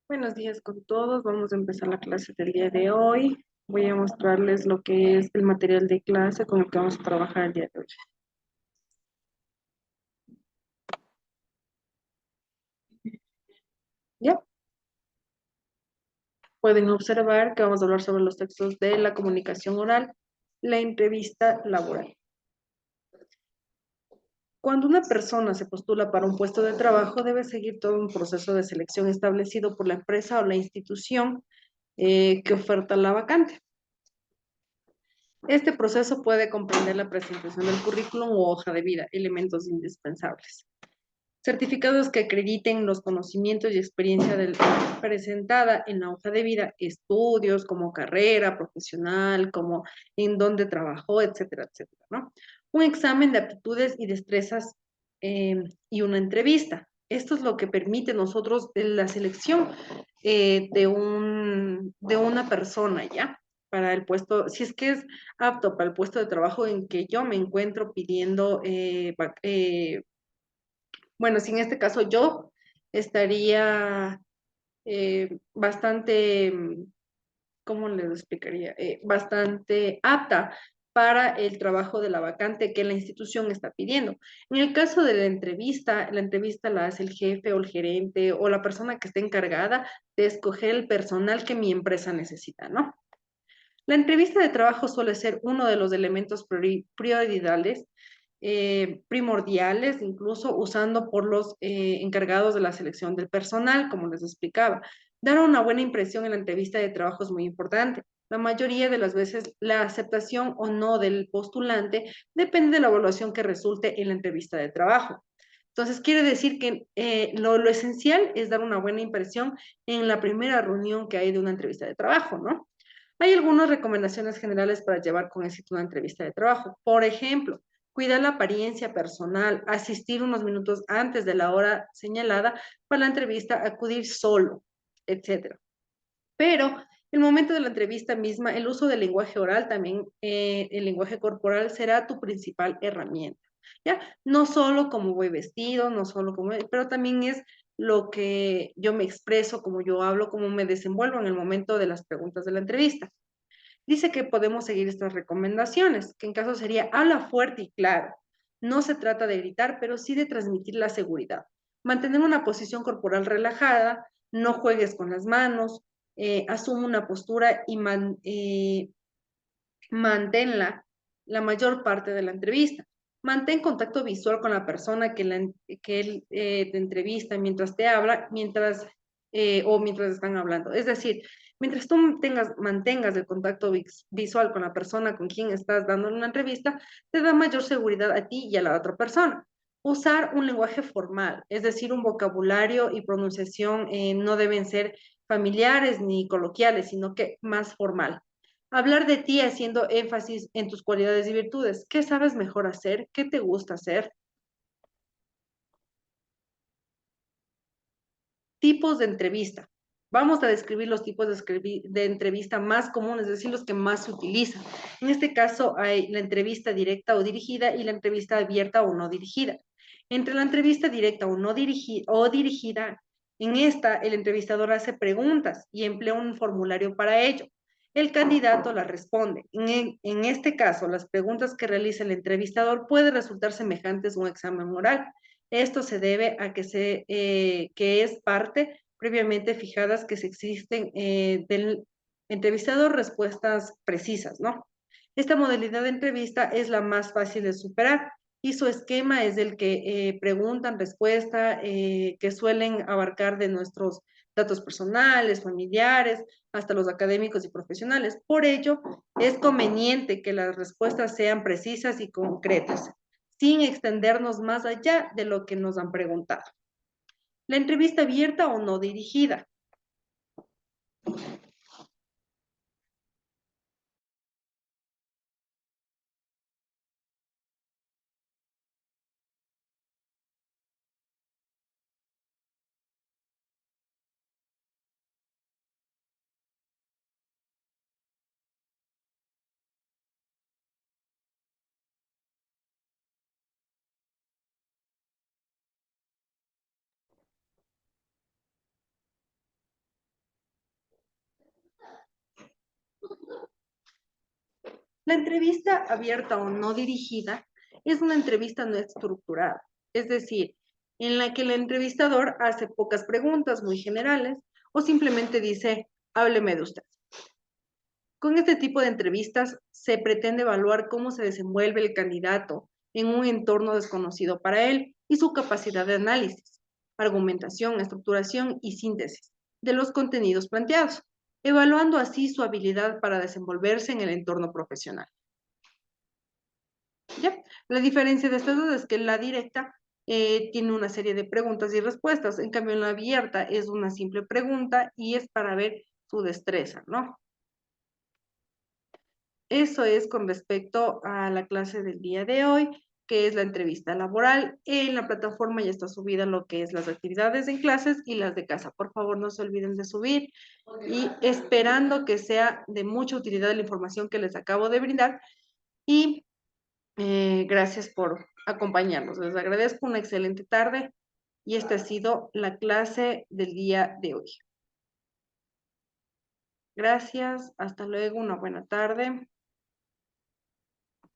Buenos días con todos. Vamos a empezar la clase del día de hoy. Voy a mostrarles lo que es el material de clase con el que vamos a trabajar el día de hoy. Ya pueden observar que vamos a hablar sobre los textos de la comunicación oral, la entrevista laboral. Cuando una persona se postula para un puesto de trabajo, debe seguir todo un proceso de selección establecido por la empresa o la institución que oferta la vacante. Este proceso puede comprender la presentación del currículum u hoja de vida, elementos indispensables. Certificados que acrediten los conocimientos y experiencia presentada en la hoja de vida, estudios como carrera profesional, como en dónde trabajó, etcétera, etcétera, ¿no? Un examen de aptitudes y destrezas y una entrevista. Esto es lo que permite nosotros la selección de una persona, ¿ya? Para el puesto, si es que es apto para el puesto de trabajo en que yo me encuentro pidiendo bueno, si en este caso yo estaría bastante, ¿cómo les explicaría? Bastante apta para el trabajo de la vacante que la institución está pidiendo. En el caso de la entrevista la hace el jefe o el gerente o la persona que esté encargada de escoger el personal que mi empresa necesita, ¿no? La entrevista de trabajo suele ser uno de los elementos prioridades, primordiales, incluso usando por los encargados de la selección del personal, como les explicaba. Dar una buena impresión en la entrevista de trabajo es muy importante. La mayoría de las veces la aceptación o no del postulante depende de la evaluación que resulte en la entrevista de trabajo. Entonces, quiere decir que lo esencial es dar una buena impresión en la primera reunión que hay de una entrevista de trabajo, ¿no? Hay algunas recomendaciones generales para llevar con éxito una entrevista de trabajo. Por ejemplo, cuidar la apariencia personal, asistir unos minutos antes de la hora señalada para la entrevista, acudir solo, etcétera. Pero el momento de la entrevista misma, el uso del lenguaje oral también, el lenguaje corporal será tu principal herramienta, ¿ya? No solo cómo voy vestido, no solo cómo, pero también es lo que yo me expreso, cómo yo hablo, cómo me desenvuelvo en el momento de las preguntas de la entrevista. Dice que podemos seguir estas recomendaciones, que en caso sería habla fuerte y claro. No se trata de gritar, pero sí de transmitir la seguridad. Mantener una posición corporal relajada, no juegues con las manos, asume una postura y manténla la mayor parte de la entrevista. Mantén contacto visual con la persona que él te entrevista mientras te habla, o mientras están hablando. Es decir, mientras tú mantengas el contacto visual con la persona con quien estás dando una entrevista, te da mayor seguridad a ti y a la otra persona. Usar un lenguaje formal, es decir, un vocabulario y pronunciación no deben ser familiares ni coloquiales, sino que más formal. Hablar de ti haciendo énfasis en tus cualidades y virtudes. ¿Qué sabes mejor hacer? ¿Qué te gusta hacer? Tipos de entrevista. Vamos a describir los tipos de entrevista más comunes, es decir, los que más se utilizan. En este caso hay la entrevista directa o dirigida y la entrevista abierta o no dirigida. Entre la entrevista directa o no dirigida, en esta el entrevistador hace preguntas y emplea un formulario para ello. El candidato las responde. En este caso, las preguntas que realiza el entrevistador pueden resultar semejantes a un examen oral. Esto se debe a que es parte previamente fijadas que se existen del entrevistador respuestas precisas, ¿no? Esta modalidad de entrevista es la más fácil de superar y su esquema es el que preguntan, respuesta, que suelen abarcar de nuestros datos personales, familiares, hasta los académicos y profesionales. Por ello, es conveniente que las respuestas sean precisas y concretas sin extendernos más allá de lo que nos han preguntado. La entrevista abierta o no dirigida. La entrevista abierta o no dirigida es una entrevista no estructurada, es decir, en la que el entrevistador hace pocas preguntas muy generales o simplemente dice, hábleme de usted. Con este tipo de entrevistas se pretende evaluar cómo se desenvuelve el candidato en un entorno desconocido para él y su capacidad de análisis, argumentación, estructuración y síntesis de los contenidos planteados, evaluando así su habilidad para desenvolverse en el entorno profesional. ¿Ya? La diferencia de estas dos es que la directa tiene una serie de preguntas y respuestas, en cambio en la abierta es una simple pregunta y es para ver su destreza, ¿no? Eso es con respecto a la clase del día de hoy, que es la entrevista laboral. En la plataforma ya está subida lo que es las actividades en clases y las de casa. Por favor, no se olviden de subir y esperando que sea de mucha utilidad la información que les acabo de brindar y gracias por acompañarnos. Les agradezco una excelente tarde y esta ha sido la clase del día de hoy. Gracias, hasta luego, una buena tarde.